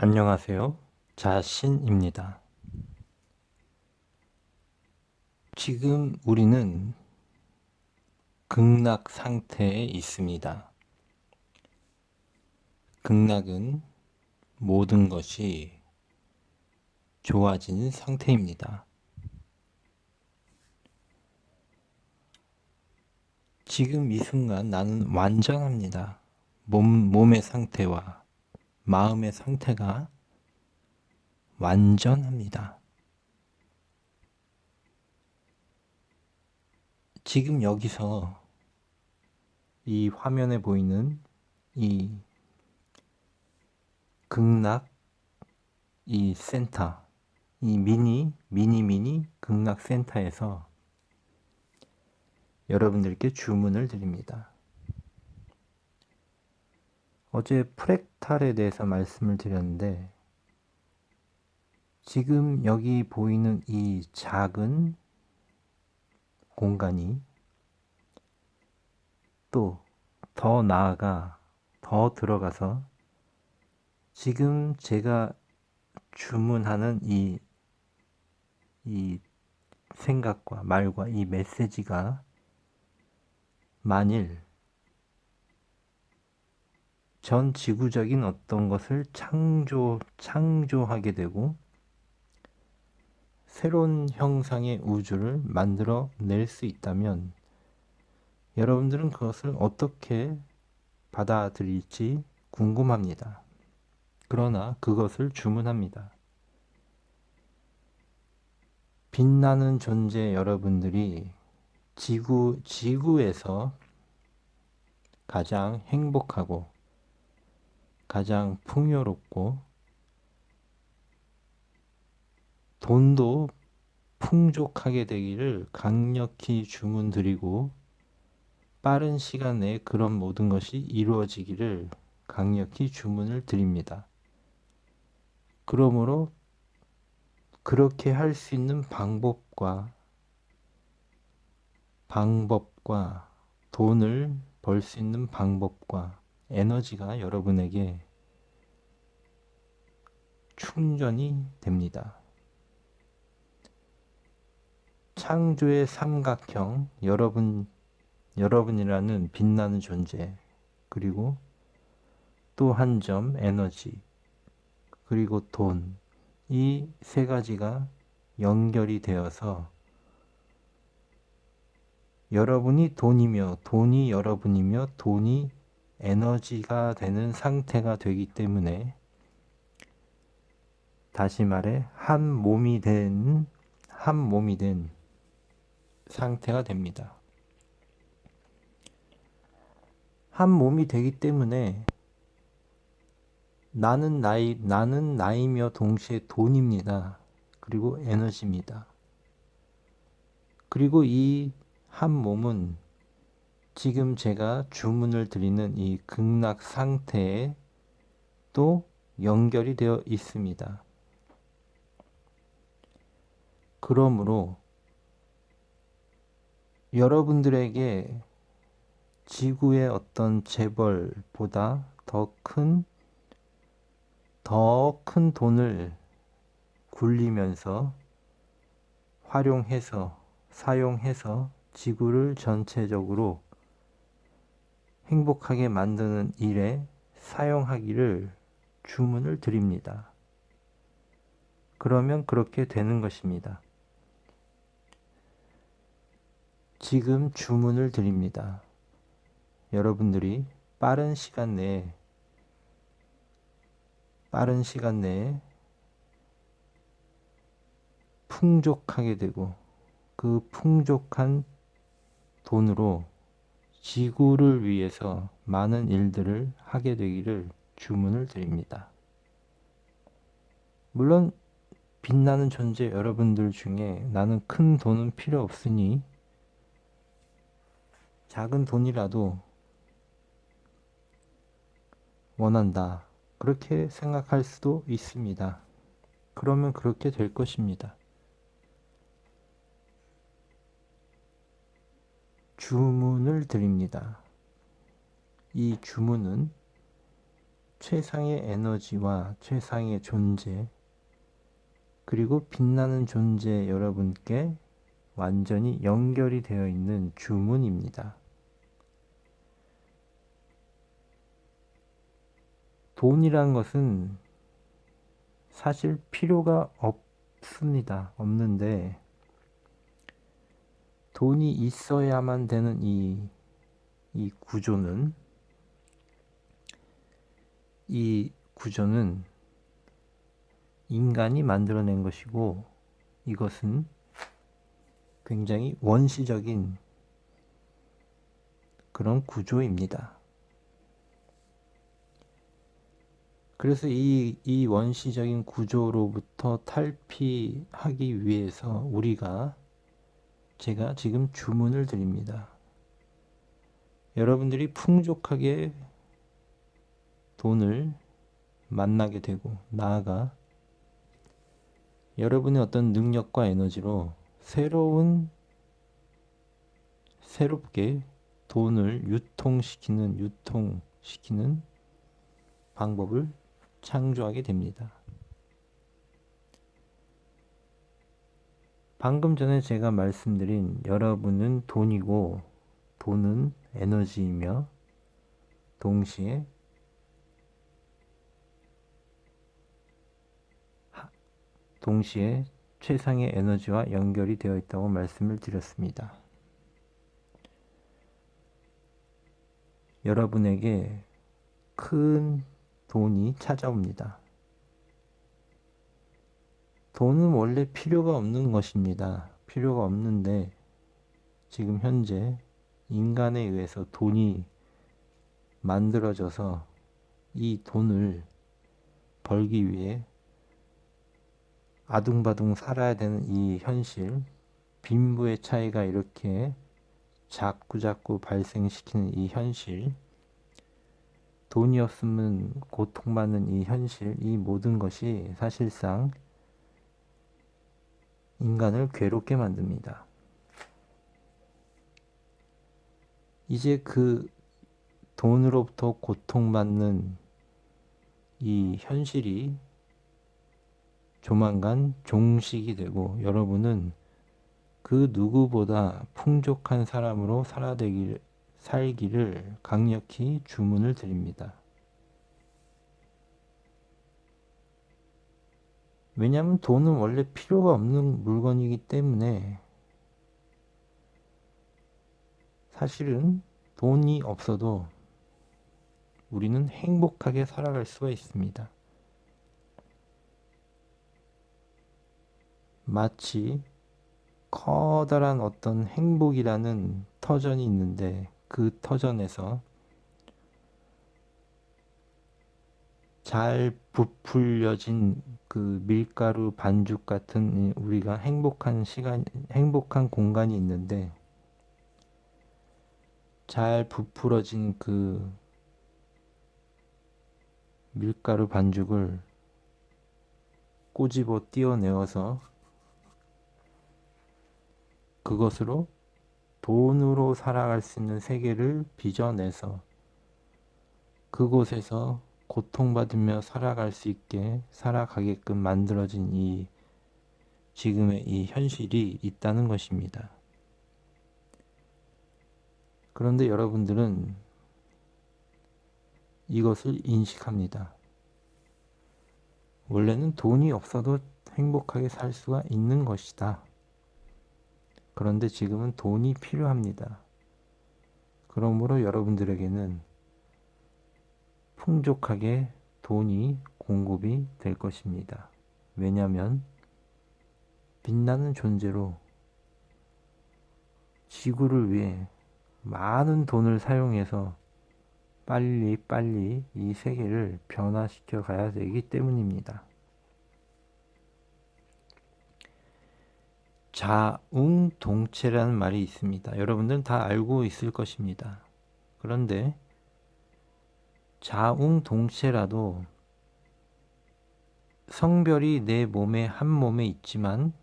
안녕하세요. 자신입니다. 지금 우리는 극락 상태에 있습니다. 극락은 모든 것이 좋아진 상태입니다. 지금 이 순간 나는 완전합니다. 몸의 상태와 마음의 상태가 완전합니다. 지금 여기서 이 화면에 보이는 이 극락 이 센터, 이 미니 극락 센터에서 여러분들께 주문을 드립니다. 어제 프랙탈에 대해서 말씀을 드렸는데 지금 여기 보이는 이 작은 공간이 또 더 나아가 더 들어가서 지금 제가 주문하는 이 생각과 말과 이 메시지가 만일 전 지구적인 어떤 것을 창조하게 되고 새로운 형상의 우주를 만들어 낼 수 있다면 여러분들은 그것을 어떻게 받아들일지 궁금합니다. 그러나 그것을 주문합니다. 빛나는 존재 여러분들이 지구에서 가장 행복하고 가장 풍요롭고 돈도 풍족하게 되기를 강력히 주문드리고 빠른 시간 내에 그런 모든 것이 이루어지기를 강력히 주문을 드립니다. 그러므로 그렇게 할 수 있는 방법과 돈을 벌 수 있는 방법과 에너지가 여러분에게 충전이 됩니다. 창조의 삼각형, 여러분이라는 빛나는 존재, 그리고 또 한 점 에너지, 그리고 돈, 이 세 가지가 연결이 되어서 여러분이 돈이며 돈이 여러분이며 돈이 에너지가 되는 상태가 되기 때문에 다시 말해 한 몸이 된 상태가 됩니다. 한 몸이 되기 때문에 나는 나이며 동시에 돈입니다. 그리고 에너지입니다. 그리고 이 한 몸은 지금 제가 주문을 드리는 이 극락 상태에 또 연결이 되어 있습니다. 그러므로 여러분들에게 지구의 어떤 재벌보다 더 큰 돈을 굴리면서 사용해서 지구를 전체적으로 행복하게 만드는 일에 사용하기를 주문을 드립니다. 그러면 그렇게 되는 것입니다. 지금 주문을 드립니다. 여러분들이 빠른 시간 내에 풍족하게 되고 그 풍족한 돈으로 지구를 위해서 많은 일들을 하게 되기를 주문을 드립니다. 물론 빛나는 존재 여러분들 중에 나는 큰 돈은 필요 없으니 작은 돈이라도 원한다. 그렇게 생각할 수도 있습니다. 그러면 그렇게 될 것입니다. 주문을 드립니다. 이 주문은 최상의 에너지와 최상의 존재, 그리고 빛나는 존재 여러분께 완전히 연결이 되어 있는 주문입니다. 돈이란 것은 사실 필요가 없습니다. 없는데 돈이 있어야만 되는 이 구조는 인간이 만들어낸 것이고, 이것은 굉장히 원시적인 그런 구조입니다. 그래서 이 원시적인 구조로부터 탈피하기 위해서 제가 지금 주문을 드립니다. 여러분들이 풍족하게 돈을 만나게 되고, 나아가 여러분의 어떤 능력과 에너지로 새롭게 돈을 유통시키는 방법을 창조하게 됩니다. 방금 전에 제가 말씀드린 여러분은 돈이고, 돈은 에너지이며, 동시에 최상의 에너지와 연결이 되어 있다고 말씀을 드렸습니다. 여러분에게 큰 돈이 찾아옵니다. 돈은 원래 필요가 없는 것입니다. 필요가 없는데 지금 현재 인간에 의해서 돈이 만들어져서 이 돈을 벌기 위해 아둥바둥 살아야 되는 이 현실, 빈부의 차이가 이렇게 자꾸자꾸 발생시키는 이 현실, 돈이 없으면 고통받는 이 현실, 이 모든 것이 사실상 인간을 괴롭게 만듭니다. 이제 그 돈으로부터 고통받는 이 현실이 조만간 종식이 되고, 여러분은 그 누구보다 풍족한 사람으로 살기를 강력히 주문을 드립니다. 왜냐하면 돈은 원래 필요가 없는 물건이기 때문에, 사실은 돈이 없어도 우리는 행복하게 살아갈 수가 있습니다. 마치 커다란 어떤 행복이라는 터전이 있는데, 그 터전에서 잘 부풀려진 그 밀가루 반죽 같은 우리가 행복한 공간이 있는데, 잘 부풀어진 그 밀가루 반죽을 꼬집어 띄어내어서 그것으로 돈으로 살아갈 수 있는 세계를 빚어내서 그곳에서 고통받으며 살아가게끔 만들어진 지금의 이 현실이 있다는 것입니다. 그런데 여러분들은 이것을 인식합니다. 원래는 돈이 없어도 행복하게 살 수가 있는 것이다. 그런데 지금은 돈이 필요합니다. 그러므로 여러분들에게는 풍족하게 돈이 공급이 될 것입니다. 왜냐하면 빛나는 존재로 지구를 위해 많은 돈을 사용해서 빨리 이 세계를 변화시켜 가야 되기 때문입니다. 자웅동체라는 말이 있습니다. 여러분들은 다 알고 있을 것입니다. 그런데 자웅동체라도 성별이 내 몸에 한 몸에 있지만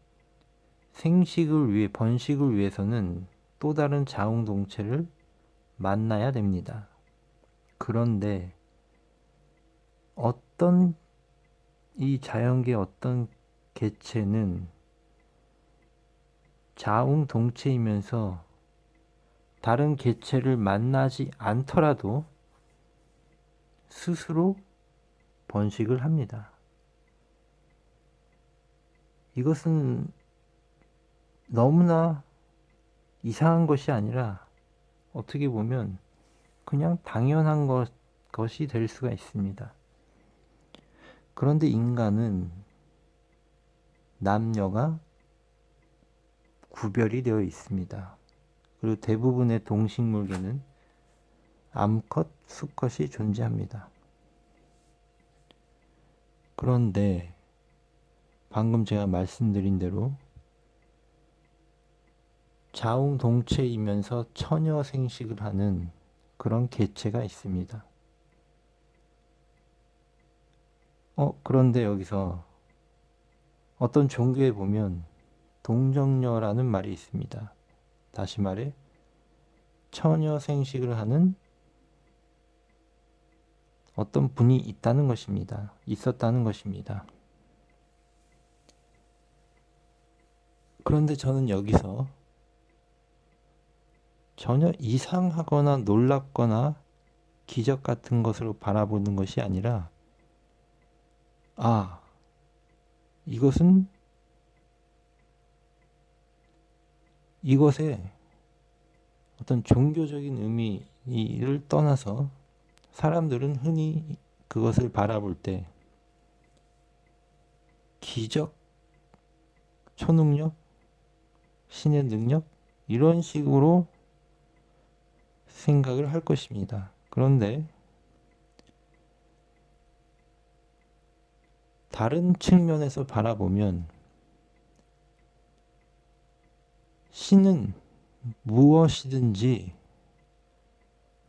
번식을 위해서는 또 다른 자웅동체를 만나야 됩니다. 그런데 어떤 이 자연계 어떤 개체는 자웅동체이면서 다른 개체를 만나지 않더라도 스스로 번식을 합니다. 이것은 너무나 이상한 것이 아니라 어떻게 보면 그냥 당연한 것이 될 수가 있습니다. 그런데 인간은 남녀가 구별이 되어 있습니다. 그리고 대부분의 동식물계는 암컷, 수컷이 존재합니다. 그런데 방금 제가 말씀드린 대로 자웅동체이면서 처녀생식을 하는 그런 개체가 있습니다. 그런데 여기서 어떤 종교에 보면 동정녀라는 말이 있습니다. 다시 말해 처녀생식을 하는 어떤 분이 있다는 것입니다. 있었다는 것입니다. 그런데 저는 여기서 전혀 이상하거나 놀랍거나 기적 같은 것으로 바라보는 것이 아니라 이것은 이것에 어떤 종교적인 의미를 떠나서 사람들은 흔히 그것을 바라볼 때 기적, 초능력, 신의 능력 이런 식으로 생각을 할 것입니다. 그런데 다른 측면에서 바라보면 신은 무엇이든지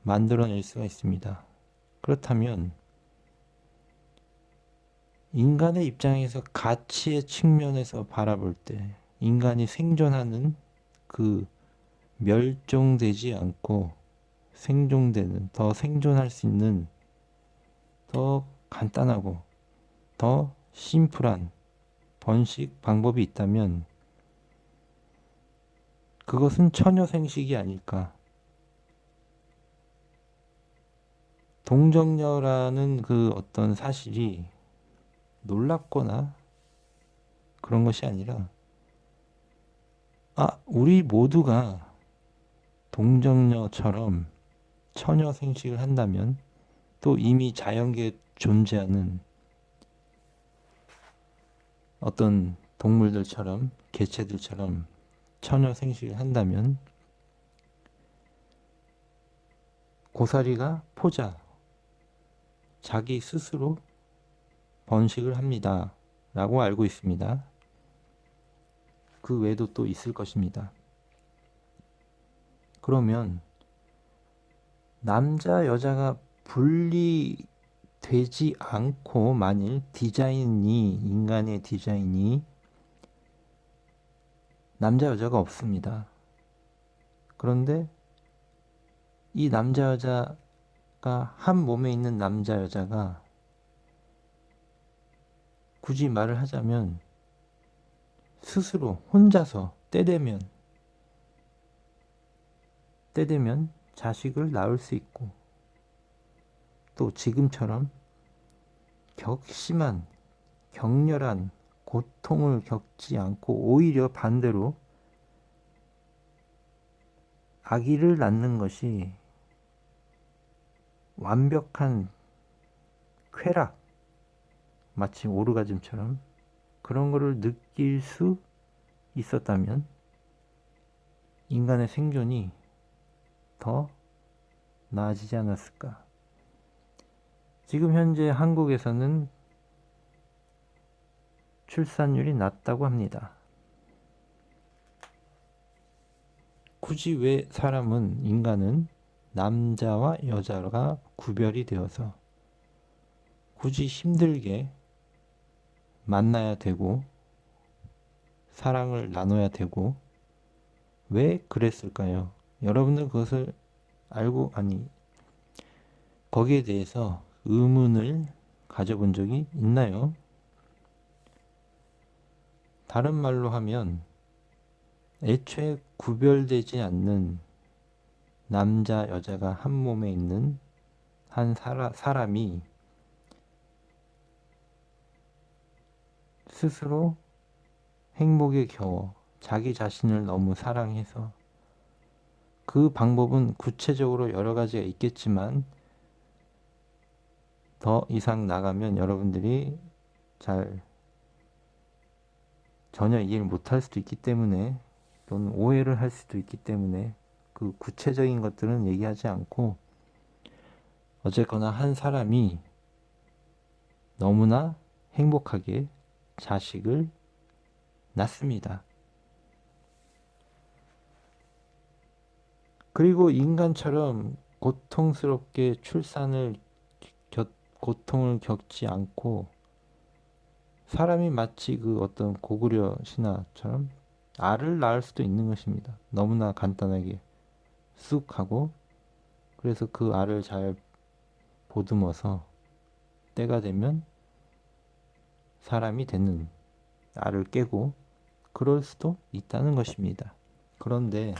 만들어낼 수가 있습니다. 그렇다면 인간의 입장에서 가치의 측면에서 바라볼 때 인간이 생존하는 그 멸종되지 않고 생존되는 더 생존할 수 있는 더 간단하고 더 심플한 번식 방법이 있다면 그것은 처녀생식이 아닐까. 동정녀라는 그 어떤 사실이 놀랍거나 그런 것이 아니라 우리 모두가 동정녀처럼 처녀 생식을 한다면 또 이미 자연계에 존재하는 어떤 동물들처럼 개체들처럼 처녀 생식을 한다면 고사리가 포자 자기 스스로 번식을 합니다 라고 알고 있습니다. 그 외에도 또 있을 것입니다. 그러면 남자 여자가 분리되지 않고 만일 인간의 디자인이 남자 여자가 없습니다. 그런데 이 남자 여자가 한 몸에 있는 남자 여자가 굳이 말을 하자면 스스로 혼자서 때 되면 자식을 낳을 수 있고 또 지금처럼 격심한 격렬한 고통을 겪지 않고 오히려 반대로 아기를 낳는 것이 완벽한 쾌락, 마치 오르가즘처럼 그런 거를 느낄 수 있었다면 인간의 생존이 더 나아지지 않았을까. 지금 현재 한국에서는 출산율이 낮다고 합니다. 굳이 왜 인간은 남자와 여자가 구별이 되어서 굳이 힘들게 만나야 되고 사랑을 나눠야 되고 왜 그랬을까요? 여러분들 그것을 알고 거기에 대해서 의문을 가져본 적이 있나요? 다른 말로 하면 애초에 구별되지 않는 남자, 여자가 한 몸에 있는 한 사람이 스스로 행복에 겨워 자기 자신을 너무 사랑해서, 그 방법은 구체적으로 여러 가지가 있겠지만 더 이상 나가면 여러분들이 잘 전혀 이해를 못할 수도 있기 때문에, 또는 오해를 할 수도 있기 때문에 그 구체적인 것들은 얘기하지 않고, 어쨌거나 한 사람이 너무나 행복하게 자식을 낳습니다. 그리고 인간처럼 고통스럽게 고통을 겪지 않고, 사람이 마치 그 어떤 고구려 신화처럼 알을 낳을 수도 있는 것입니다. 너무나 간단하게 쑥 하고, 그래서 그 알을 잘 보듬어서 때가 되면 사람이 되는, 알을 깨고 그럴 수도 있다는 것입니다. 그런데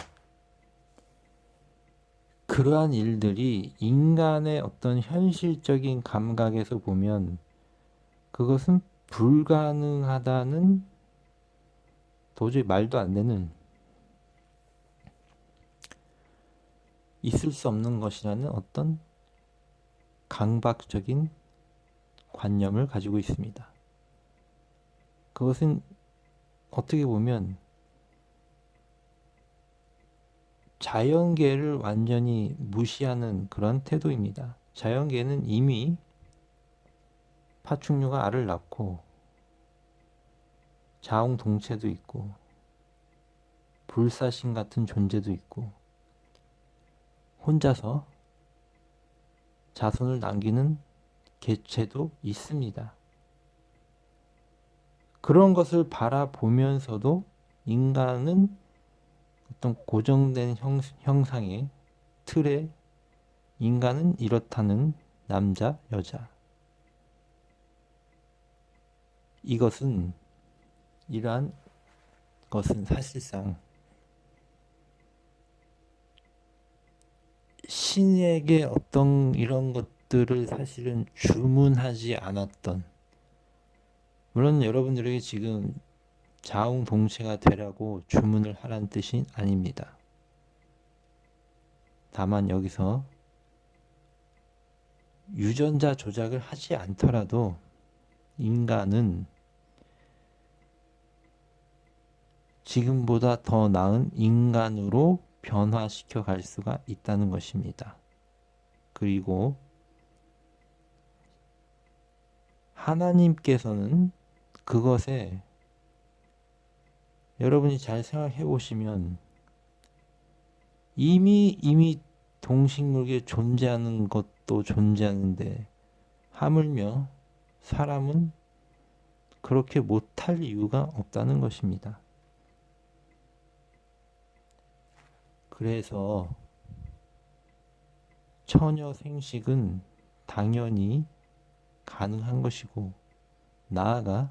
그러한 일들이 인간의 어떤 현실적인 감각에서 보면 그것은 불가능하다는, 도저히 말도 안 되는, 있을 수 없는 것이라는 어떤 강박적인 관념을 가지고 있습니다. 그것은 어떻게 보면 자연계를 완전히 무시하는 그런 태도입니다. 자연계는 이미 파충류가 알을 낳고 자웅동체도 있고 불사신 같은 존재도 있고 혼자서 자손을 남기는 개체도 있습니다. 그런 것을 바라보면서도 인간은 어떤 고정된 형상의 틀에 인간은 이렇다는 남자, 여자, 이러한 것은 사실상 신에게 어떤 이런 것들을 사실은 주문하지 않았던, 물론 여러분들에게 지금 자웅동체가 되라고 주문을 하라는 뜻이 아닙니다. 다만 여기서 유전자 조작을 하지 않더라도 인간은 지금보다 더 나은 인간으로 변화시켜 갈 수가 있다는 것입니다. 그리고 하나님께서는 그것에, 여러분이 잘 생각해 보시면 이미 동식물계에 존재하는 것도 존재하는데 하물며 사람은 그렇게 못할 이유가 없다는 것입니다. 그래서 처녀 생식은 당연히 가능한 것이고, 나아가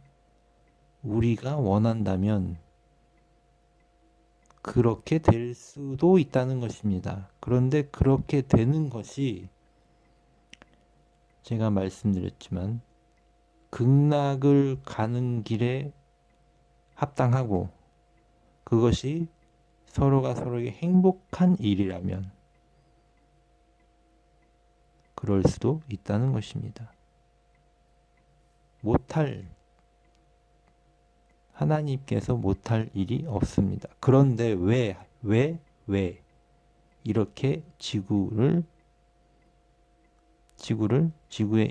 우리가 원한다면 그렇게 될 수도 있다는 것입니다. 그런데 그렇게 되는 것이 제가 말씀드렸지만 극락을 가는 길에 합당하고, 그것이 서로가 서로에게 행복한 일이라면 그럴 수도 있다는 것입니다. 하나님께서 못할 일이 없습니다. 그런데 왜 이렇게 지구의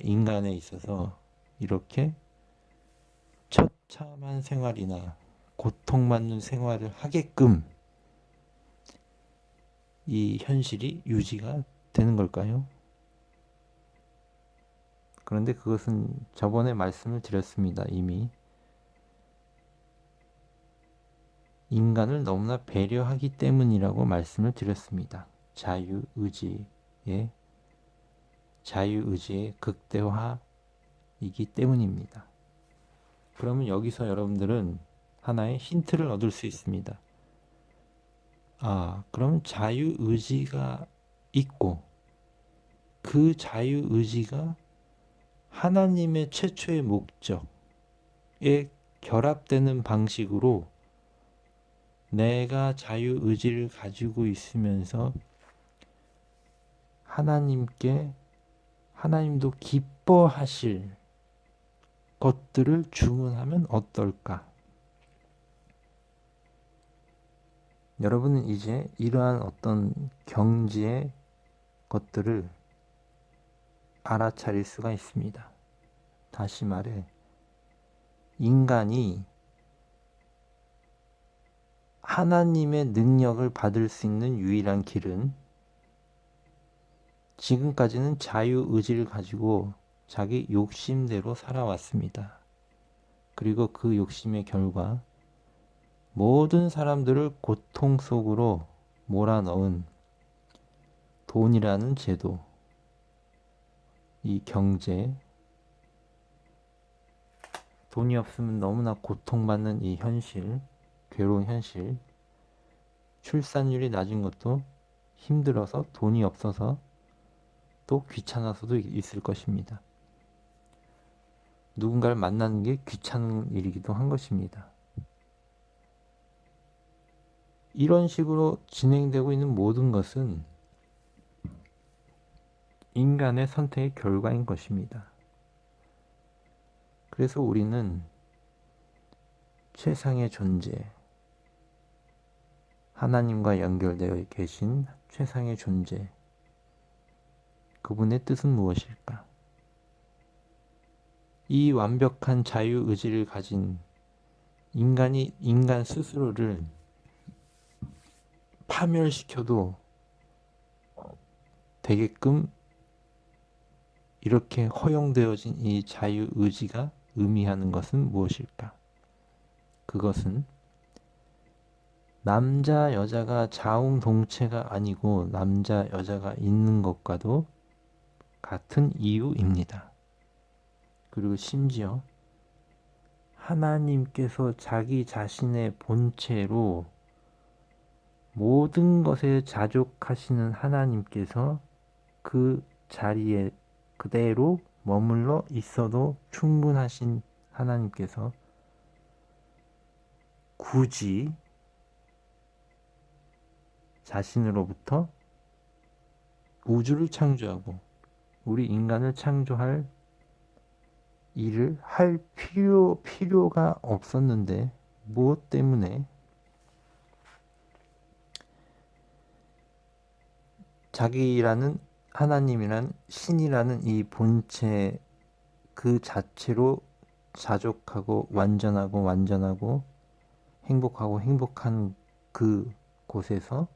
인간에 있어서 이렇게 처참한 생활이나 고통받는 생활을 하게끔 이 현실이 유지가 되는 걸까요? 그런데 그것은 저번에 말씀을 드렸습니다. 이미 인간을 너무나 배려하기 때문이라고 말씀을 드렸습니다. 자유의지의 극대화 이기 때문입니다. 그러면 여기서 여러분들은 하나의 힌트를 얻을 수 있습니다. 그럼 자유의지가 있고 그 자유의지가 하나님의 최초의 목적에 결합되는 방식으로 내가 자유의지를 가지고 있으면서 하나님도 기뻐하실 것들을 주문하면 어떨까? 여러분은 이제 이러한 어떤 경지의 것들을 알아차릴 수가 있습니다. 다시 말해, 인간이 하나님의 능력을 받을 수 있는 유일한 길은 지금까지는 자유의지를 가지고 자기 욕심대로 살아왔습니다. 그리고 그 욕심의 결과 모든 사람들을 고통 속으로 몰아넣은 돈이라는 제도, 이 경제, 돈이 없으면 너무나 고통받는 이 현실, 괴로운 현실, 출산율이 낮은 것도 힘들어서 돈이 없어서 또 귀찮아서도 있을 것입니다. 누군가를 만나는 게 귀찮은 일이기도 한 것입니다. 이런 식으로 진행되고 있는 모든 것은 인간의 선택의 결과인 것입니다. 그래서 우리는 최상의 존재, 하나님과 연결되어 계신 최상의 존재, 그분의 뜻은 무엇일까? 이 완벽한 자유의지를 가진 인간 스스로를 파멸시켜도 되게끔 이렇게 허용되어진 이 자유의지가 의미하는 것은 무엇일까? 그것은 남자 여자가 자웅동체가 아니고 남자 여자가 있는 것과도 같은 이유입니다. 그리고 심지어 하나님께서 자기 자신의 본체로 모든 것에 자족하시는 하나님께서 그 자리에 그대로 머물러 있어도 충분하신 하나님께서 굳이 자신으로부터 우주를 창조하고 우리 인간을 창조할 일을 할 필요가 없었는데 무엇 때문에 자기라는 하나님이란 신이라는 이 본체 그 자체로 자족하고 완전하고 행복한 그 곳에서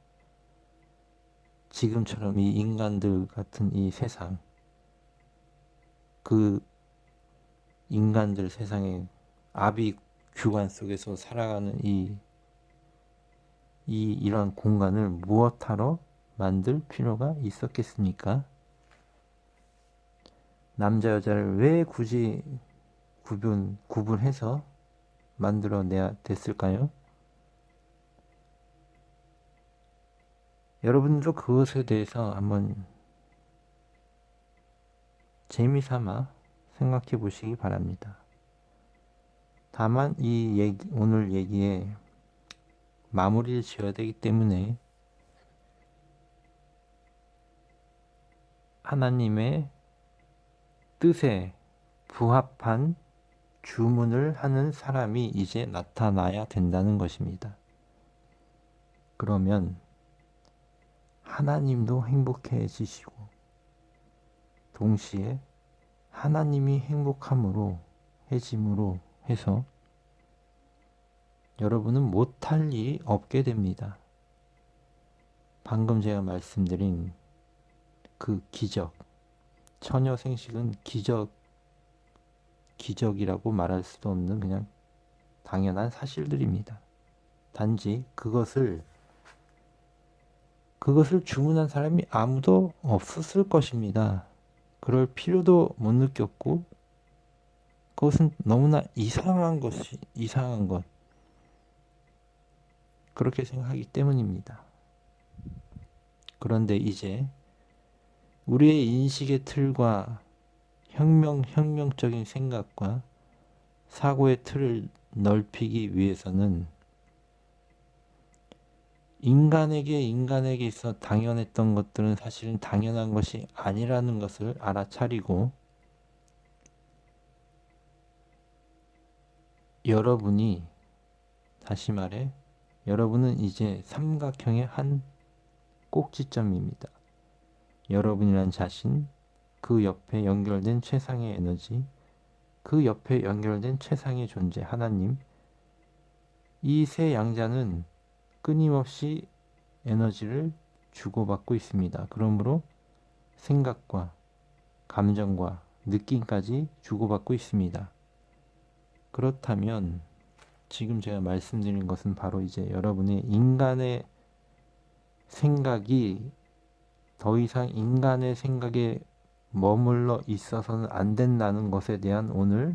지금처럼 이 인간들 같은 이 세상, 그 인간들 세상의 아비 규관 속에서 살아가는 이런 공간을 무엇하러 만들 필요가 있었겠습니까? 남자 여자를 왜 굳이 구분해서 만들어내야 됐을까요? 여러분도 그것에 대해서 한번 재미삼아 생각해 보시기 바랍니다. 다만 오늘 얘기에 마무리를 지어야 되기 때문에 하나님의 뜻에 부합한 주문을 하는 사람이 이제 나타나야 된다는 것입니다. 그러면 하나님도 행복해지시고 동시에 하나님이 행복함으로 해짐으로 해서 여러분은 못할 일이 없게 됩니다. 방금 제가 말씀드린 그 기적, 처녀 생식은 기적이라고 말할 수도 없는 그냥 당연한 사실들입니다. 단지 그것을 주문한 사람이 아무도 없었을 것입니다. 그럴 필요도 못 느꼈고 그것은 너무나 이상한 것. 그렇게 생각하기 때문입니다. 그런데 이제 우리의 인식의 틀과 혁명적인 생각과 사고의 틀을 넓히기 위해서는 인간에게 있어 당연했던 것들은 사실은 당연한 것이 아니라는 것을 알아차리고, 다시 말해, 여러분은 이제 삼각형의 한 꼭지점입니다. 여러분이란 자신, 그 옆에 연결된 최상의 에너지, 그 옆에 연결된 최상의 존재, 하나님, 이 세 양자는 끊임없이 에너지를 주고받고 있습니다. 그러므로 생각과 감정과 느낌까지 주고받고 있습니다. 그렇다면 지금 제가 말씀드린 것은 바로 이제 여러분의 인간의 생각이 더 이상 인간의 생각에 머물러 있어서는 안 된다는 것에 대한 오늘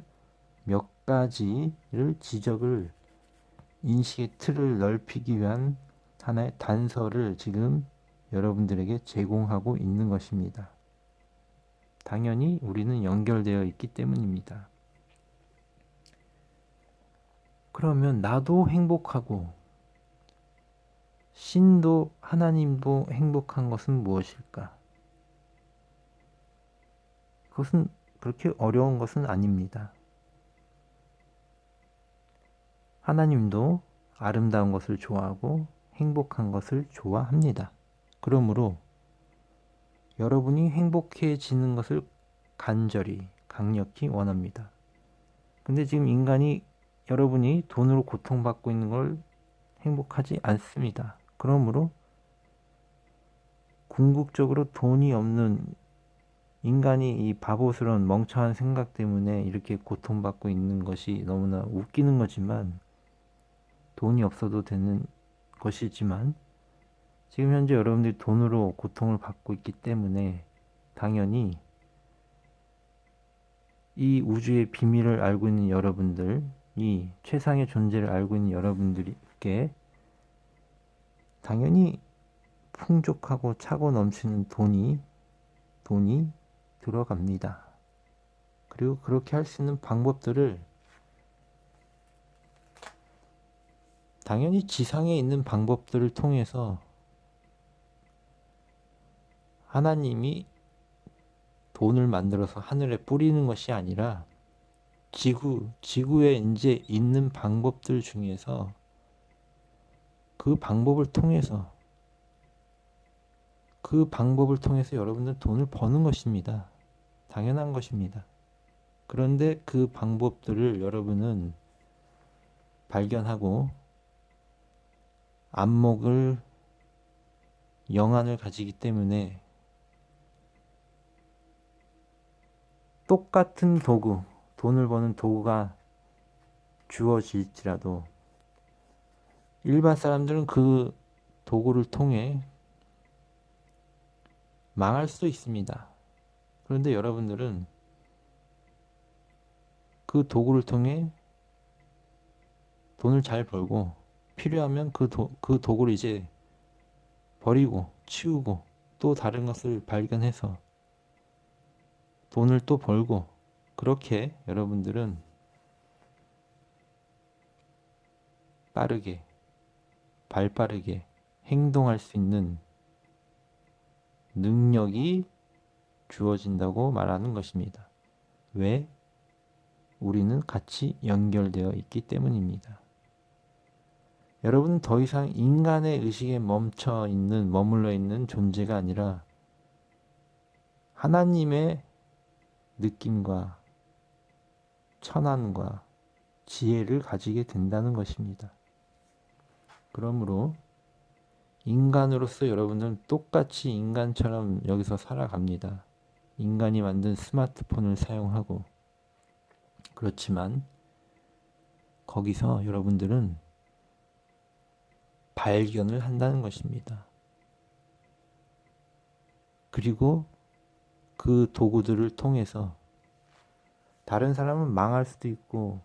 몇 가지를 인식의 틀을 넓히기 위한 하나의 단서를 지금 여러분들에게 제공하고 있는 것입니다. 당연히 우리는 연결되어 있기 때문입니다. 그러면 나도 행복하고 신도 하나님도 행복한 것은 무엇일까? 그것은 그렇게 어려운 것은 아닙니다. 하나님도 아름다운 것을 좋아하고 행복한 것을 좋아합니다. 그러므로 여러분이 행복해지는 것을 간절히, 강력히 원합니다. 근데 지금 여러분이 돈으로 고통받고 있는 걸 행복하지 않습니다. 그러므로 궁극적으로 돈이 없는 인간이 이 바보스러운 멍청한 생각 때문에 이렇게 고통받고 있는 것이 너무나 웃기는 거지만, 돈이 없어도 되는 것이지만, 지금 현재 여러분들이 돈으로 고통을 받고 있기 때문에 당연히 이 우주의 비밀을 알고 있는 여러분들, 이 최상의 존재를 알고 있는 여러분들께 당연히 풍족하고 차고 넘치는 돈이 들어갑니다. 그리고 그렇게 할 수 있는 방법들을 당연히 지상에 있는 방법들을 통해서 하나님이 돈을 만들어서 하늘에 뿌리는 것이 아니라 지구에 이제 있는 방법들 중에서 그 방법을 통해서 여러분들은 돈을 버는 것입니다. 당연한 것입니다. 그런데 그 방법들을 여러분은 발견하고 영안을 가지기 때문에 똑같은 돈을 버는 도구가 주어질지라도 일반 사람들은 그 도구를 통해 망할 수도 있습니다. 그런데 여러분들은 그 도구를 통해 돈을 잘 벌고 필요하면 그 도구를 이제 버리고 치우고 또 다른 것을 발견해서 돈을 또 벌고, 그렇게 여러분들은 발빠르게 행동할 수 있는 능력이 주어진다고 말하는 것입니다. 왜? 우리는 같이 연결되어 있기 때문입니다. 여러분은 더 이상 인간의 의식에 머물러 있는 존재가 아니라 하나님의 느낌과 천안과 지혜를 가지게 된다는 것입니다. 그러므로 인간으로서 여러분은 똑같이 인간처럼 여기서 살아갑니다. 인간이 만든 스마트폰을 사용하고, 그렇지만 거기서 여러분들은 발견을 한다는 것입니다. 그리고 그 도구들을 통해서 다른 사람은 망할 수도 있고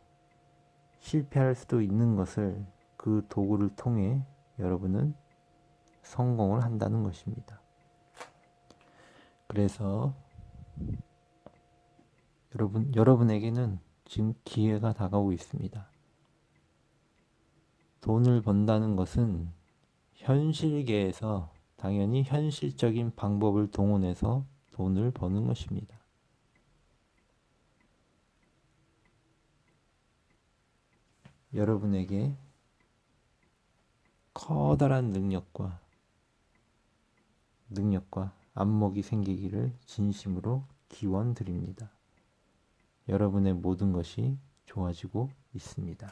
실패할 수도 있는 것을 그 도구를 통해 여러분은 성공을 한다는 것입니다. 그래서 여러분에게는 지금 기회가 다가오고 있습니다. 돈을 번다는 것은 현실계에서 당연히 현실적인 방법을 동원해서 돈을 버는 것입니다. 여러분에게 커다란 능력과 안목이 생기기를 진심으로 기원드립니다. 여러분의 모든 것이 좋아지고 있습니다.